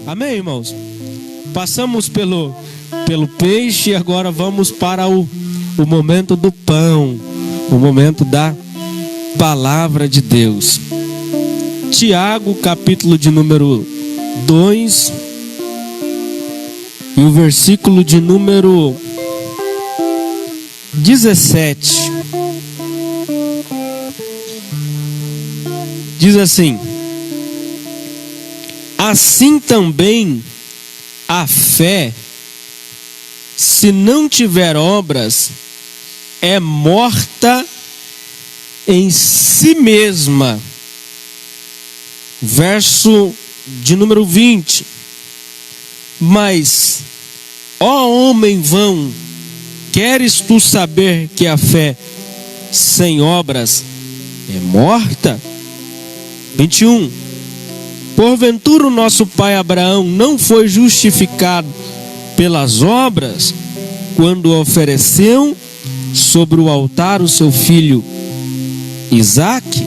Amém, irmãos? Passamos pelo peixe e agora vamos para o momento do pão, o momento da palavra de Deus. Tiago, capítulo de número 2 e o versículo de número 17. Diz assim: assim também a fé, se não tiver obras, é morta em si mesma. Verso de número 20. Mas, ó homem vão, queres tu saber que a fé sem obras é morta? 21. Porventura o nosso pai Abraão não foi justificado pelas obras, quando ofereceu sobre o altar o seu filho Isaque?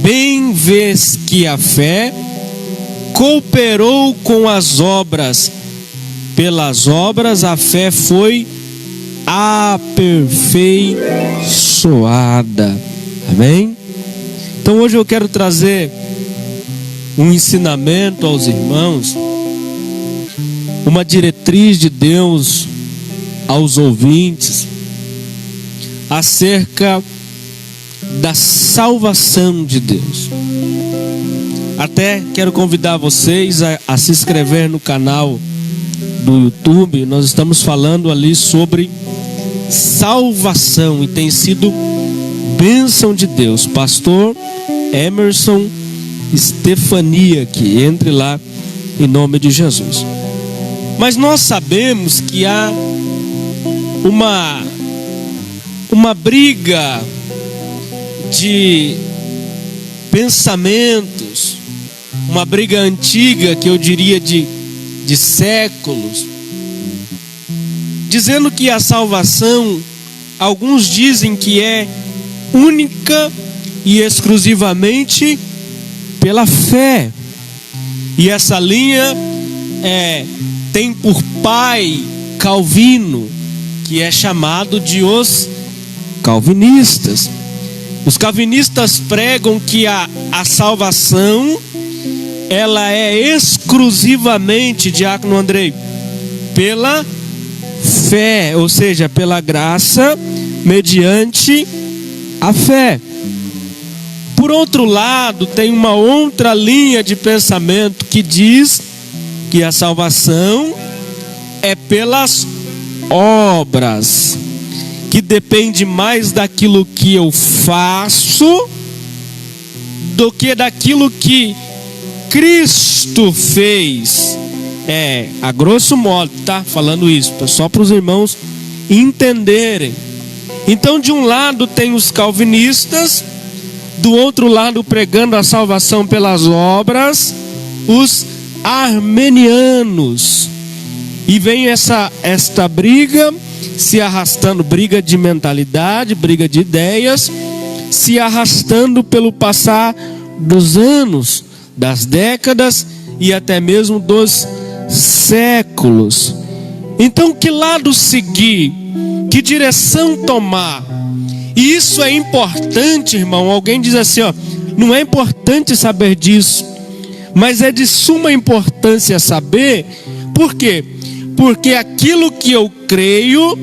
Bem vês que a fé cooperou com as obras, pelas obras a fé foi aperfeiçoada. Amém? Então hoje eu quero trazer um ensinamento aos irmãos, uma diretriz de Deus aos ouvintes, acerca da salvação de Deus. Até quero convidar vocês a se inscrever no canal do YouTube. Nós estamos falando ali sobre salvação e tem sido bênção de Deus. Pastor Emerson Estefania, que entre lá em nome de Jesus. Mas nós sabemos que há uma briga de pensamentos, uma briga antiga, que eu diria de séculos, dizendo que a salvação, alguns dizem que é única e exclusivamente pela fé. E essa linha tem por pai Calvino, que é chamado de os calvinistas. Os calvinistas pregam que a salvação, ela é exclusivamente, Diácono Andrei, pela fé, ou seja, pela graça, mediante a fé. Por outro lado, tem uma outra linha de pensamento que diz que a salvação é pelas obras, que depende mais daquilo que eu faço do que daquilo que Cristo fez. A grosso modo, tá? Falando isso, só para os irmãos entenderem. Então, de um lado tem os calvinistas, do outro lado, pregando a salvação pelas obras, os armenianos. E vem esta briga se arrastando, briga de mentalidade, briga de ideias, se arrastando pelo passar dos anos, das décadas e até mesmo dos séculos. Então, que lado seguir? Que direção tomar? E isso é importante, irmão. Alguém diz assim, não é importante saber disso, mas é de suma importância saber. Por quê? Porque aquilo que eu creio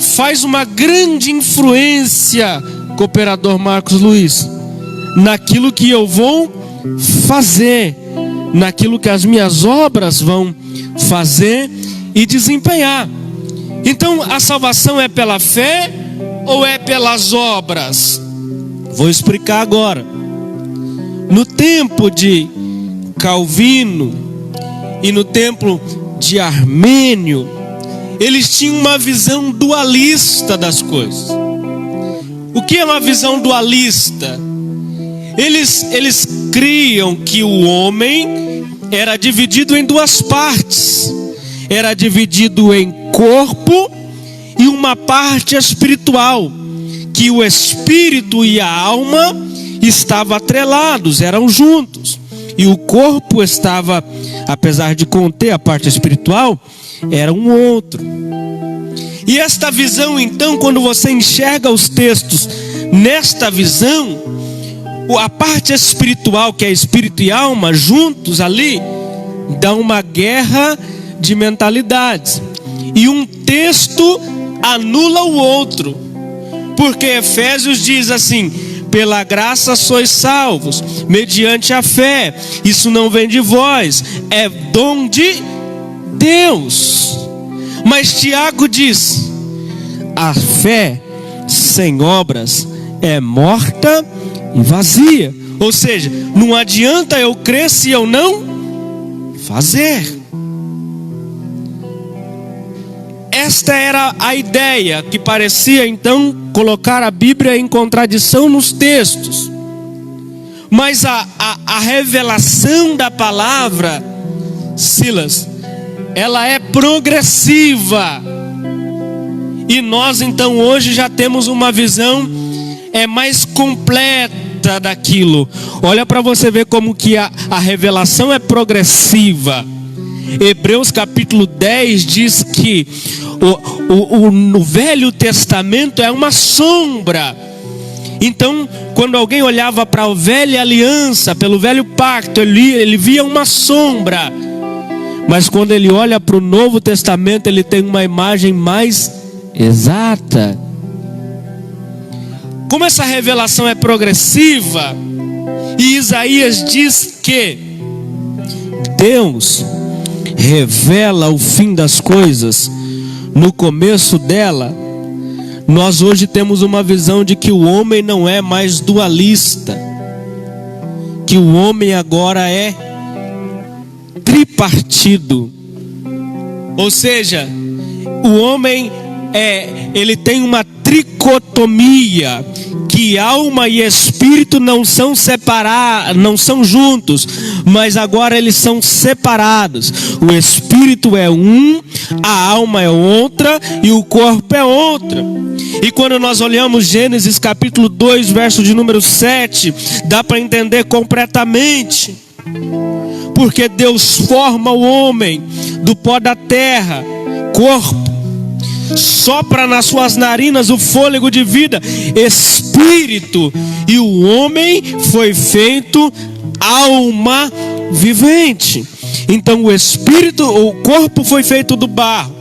faz uma grande influência, cooperador Marcos Luiz, naquilo que eu vou fazer, naquilo que as minhas obras vão fazer e desempenhar. Então, a salvação é pela fé ou é pelas obras? Vou explicar agora. No tempo de Calvino e no tempo de Armênio, eles tinham uma visão dualista das coisas. O que é uma visão dualista? Eles criam que o homem era dividido em duas partes. Era dividido em corpo e uma parte espiritual, que o espírito e a alma estavam atrelados, eram juntos. e o corpo estava, apesar de conter a parte espiritual, era um outro. E esta visão, então, quando você enxerga os textos nesta visão, a parte espiritual, que é espírito e alma, juntos ali, dá uma guerra de mentalidades. E um texto anula o outro. Porque Efésios diz assim: pela graça sois salvos, mediante a fé. Isso não vem de vós, é dom de Deus. Mas Tiago diz: a fé sem obras é morta e vazia. Ou seja, não adianta eu crer se eu não fazer. Esta era a ideia que parecia então colocar a Bíblia em contradição nos textos. Mas a revelação da palavra, Silas, ela é progressiva. E nós então hoje já temos uma visão mais completa daquilo. Olha para você ver como que a revelação é progressiva. Hebreus capítulo 10 diz que o Velho Testamento é uma sombra. Então, quando alguém olhava para a velha aliança, pelo velho pacto, ele via uma sombra. Mas quando ele olha para o Novo Testamento, ele tem uma imagem mais exata. Como essa revelação é progressiva, e Isaías diz que Deus revela o fim das coisas no começo dela, nós hoje temos uma visão de que o homem não é mais dualista, que o homem agora é tripartido. Ou seja, o homem ele tem uma tricotomia, que alma e espírito não são separados, não são juntos, mas agora eles são separados. O espírito é um, a alma é outra e o corpo é outra. E quando nós olhamos Gênesis capítulo 2, verso de número 7, dá para entender completamente. Porque Deus forma o homem do pó da terra, corpo, sopra nas suas narinas o fôlego de vida, espírito, e o homem foi feito alma vivente. Então o espírito, o corpo foi feito do barro,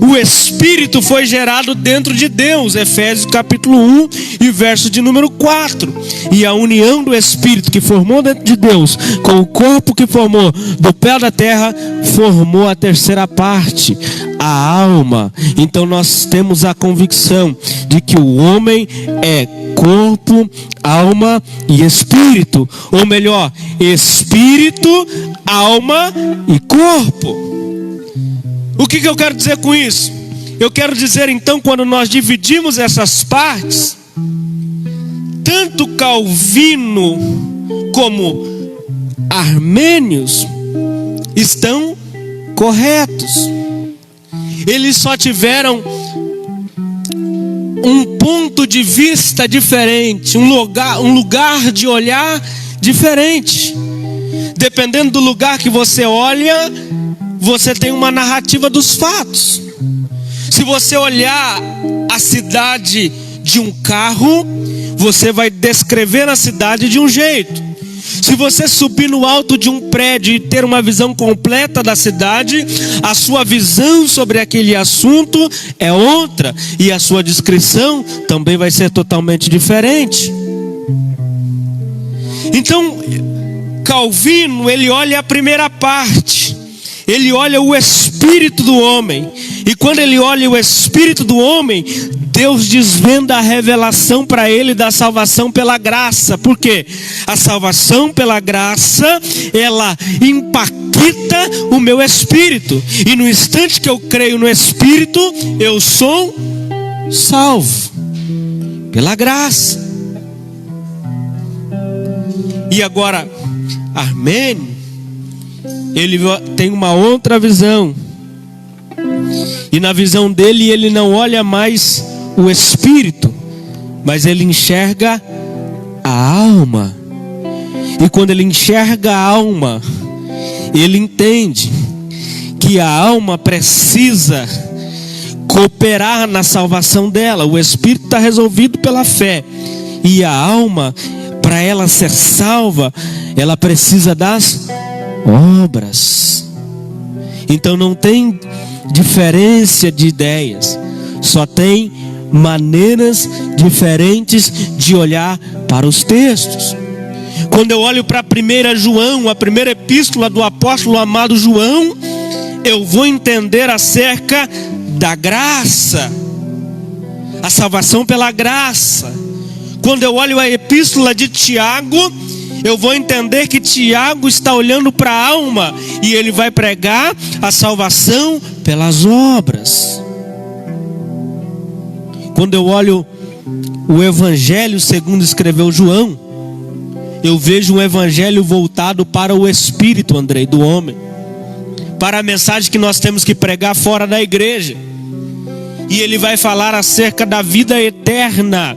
o espírito foi gerado dentro de Deus, Efésios capítulo 1 e verso de número 4. E a união do espírito que formou dentro de Deus com o corpo que formou do pé da terra formou a terceira parte, a alma. Então nós temos a convicção de que o homem é corpo, alma e espírito, ou melhor, espírito, alma e corpo. O que eu quero dizer com isso? Eu quero dizer então, quando nós dividimos essas partes, tanto Calvino como Armênios estão corretos. Eles só tiveram um ponto de vista diferente, um lugar de olhar diferente. Dependendo do lugar que você olha, você tem uma narrativa dos fatos. Se você olhar a cidade de um carro, você vai descrever a cidade de um jeito. Se você subir no alto de um prédio e ter uma visão completa da cidade, a sua visão sobre aquele assunto é outra, e a sua descrição também vai ser totalmente diferente. Então, Calvino, ele olha a primeira parte, ele olha o espírito do homem, e quando ele olha o espírito do homem, Deus desvenda a revelação para ele da salvação pela graça. Por quê? A salvação pela graça, ela impacta o meu espírito, e no instante que eu creio no espírito, eu sou salvo pela graça. E agora, Armênio, ele tem uma outra visão, e na visão dele, ele não olha mais o espírito, mas ele enxerga a alma. E quando ele enxerga a alma, ele entende que a alma precisa cooperar na salvação dela. O espírito está resolvido pela fé, e a alma, para ela ser salva, ela precisa das obras. Então não tem diferença de ideias, só tem maneiras diferentes de olhar para os textos. Quando eu olho para 1 João, a primeira epístola do apóstolo amado João, eu vou entender acerca da graça, a salvação pela graça. Quando eu olho a epístola de Tiago, eu vou entender que Tiago está olhando para a alma, e ele vai pregar a salvação pelas obras. Quando eu olho o evangelho segundo escreveu João, eu vejo um evangelho voltado para o espírito, Andrei, do homem, para a mensagem que nós temos que pregar fora da igreja. E ele vai falar acerca da vida eterna.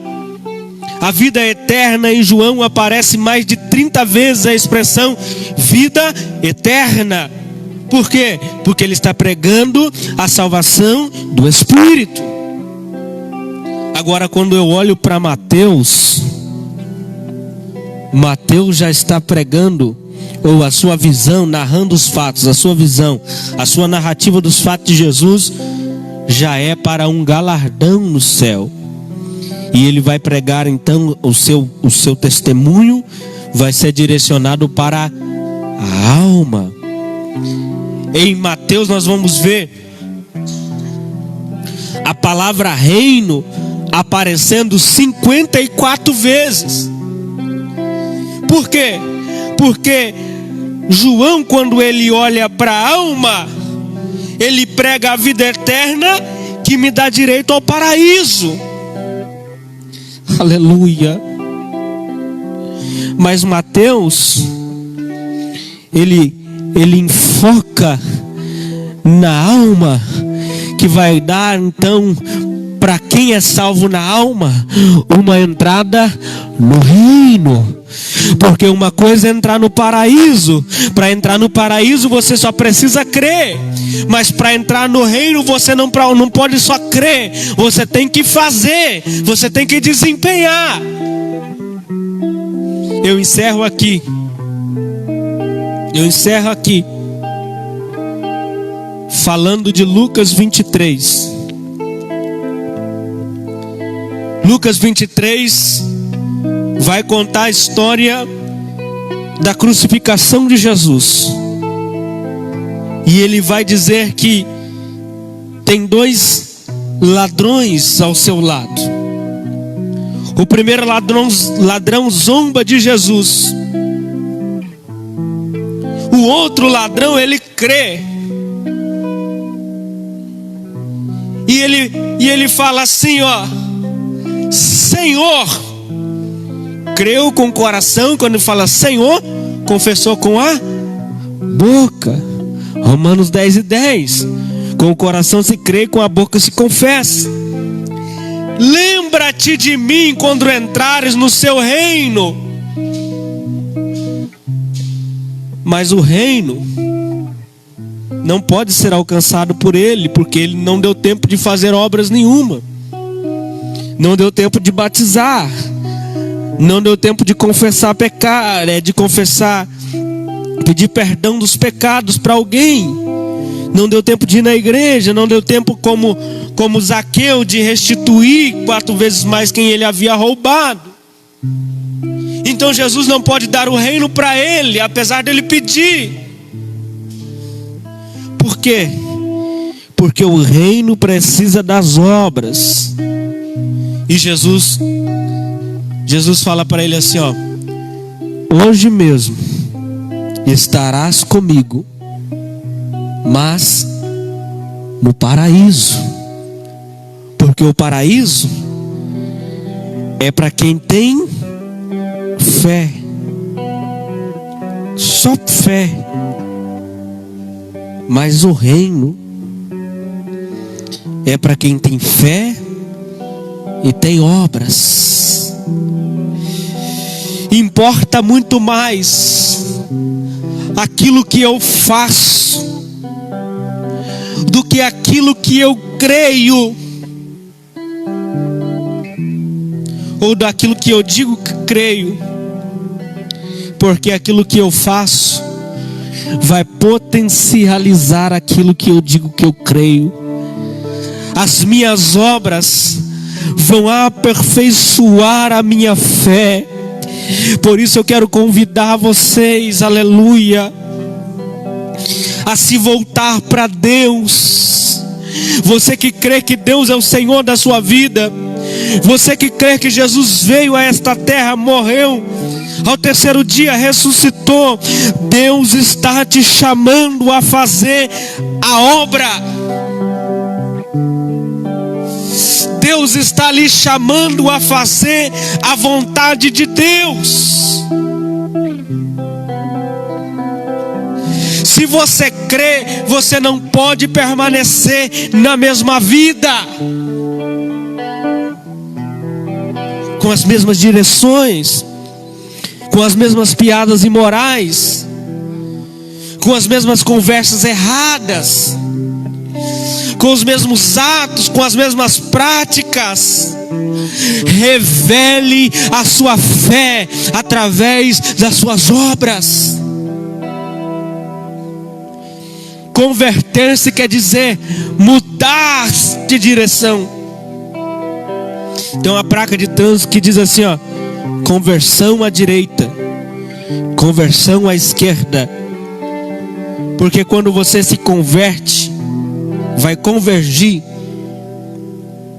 A vida eterna, em João aparece mais de 30 vezes a expressão vida eterna. Por quê? Porque ele está pregando a salvação do espírito. Agora, quando eu olho para Mateus, Mateus já está pregando, ou a sua visão, narrando os fatos, a sua visão, a sua narrativa dos fatos de Jesus, já é para um galardão no céu. E ele vai pregar então o seu testemunho vai ser direcionado para a alma. Em Mateus nós vamos ver a palavra reino aparecendo 54 vezes. Por quê? Porque João, quando ele olha para a alma, ele prega a vida eterna que me dá direito ao paraíso. Aleluia. Mas Mateus, ele enfoca na alma, que vai dar então para quem é salvo na alma uma entrada no reino. Porque uma coisa é entrar no paraíso. Para entrar no paraíso você só precisa crer. Mas para entrar no reino você não pode só crer. Você tem que fazer. Você tem que desempenhar. Eu encerro aqui. Falando de Lucas 23. Lucas 23 vai contar a história da crucificação de Jesus. E ele vai dizer que tem dois ladrões ao seu lado. O primeiro ladrão zomba de Jesus. O outro ladrão, ele crê. E ele fala assim, ó: Senhor. Creu com o coração. Quando fala Senhor, confessou com a boca. Romanos 10:10. Com o coração se crê, com a boca se confessa. Lembra-te de mim quando entrares no seu reino. Mas o reino não pode ser alcançado por ele, porque ele não deu tempo de fazer obras nenhuma. Não deu tempo de batizar. Não deu tempo de confessar pecar, de confessar, pedir perdão dos pecados para alguém. Não deu tempo de ir na igreja. Não deu tempo como Zaqueu de restituir 4 vezes mais quem ele havia roubado. Então Jesus não pode dar o reino para ele, apesar dele pedir. Por quê? Porque o reino precisa das obras. E Jesus fala para ele assim, ó: hoje mesmo estarás comigo, mas no paraíso. Porque o paraíso é para quem tem fé. Só fé. Mas o reino é para quem tem fé e tem obras. Importa muito mais aquilo que eu faço do que aquilo que eu creio, ou daquilo que eu digo que creio, porque aquilo que eu faço vai potencializar aquilo que eu digo que eu creio. As minhas obras vão aperfeiçoar a minha fé. Por isso eu quero convidar vocês, aleluia, a se voltar para Deus. Você que crê que Deus é o Senhor da sua vida, você que crê que Jesus veio a esta terra, morreu, ao terceiro dia ressuscitou, Deus está te chamando a fazer a obra. Deus está lhe chamando a fazer a vontade de Deus. Se você crê, você não pode permanecer na mesma vida, com as mesmas direções, com as mesmas piadas imorais, com as mesmas conversas erradas, com os mesmos atos, com as mesmas práticas. Revele a sua fé através das suas obras. Converter-se quer dizer mudar de direção. Tem uma placa de trânsito que diz assim, ó: conversão à direita, conversão à esquerda. Porque quando você se converte, vai convergir,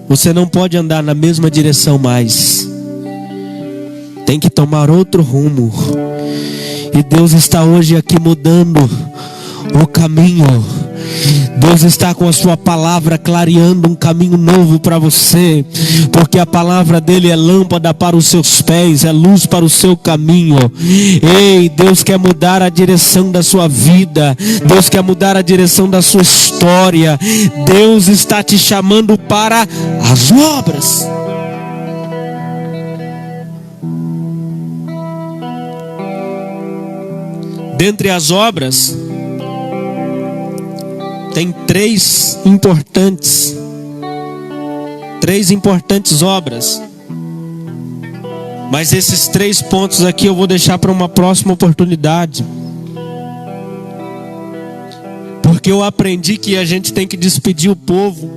você não pode andar na mesma direção mais, tem que tomar outro rumo. E Deus está hoje aqui mudando o caminho. Deus está com a sua palavra clareando um caminho novo para você, porque a palavra dele é lâmpada para os seus pés, é luz para o seu caminho. Ei, Deus quer mudar a direção da sua vida, Deus quer mudar a direção da sua história. Deus está te chamando para as obras. Dentre as obras, tem três importantes obras. Mas esses 3 pontos aqui eu vou deixar para uma próxima oportunidade. Porque eu aprendi que a gente tem que despedir o povo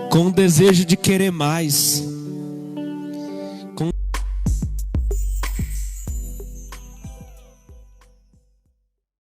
com o desejo de querer mais.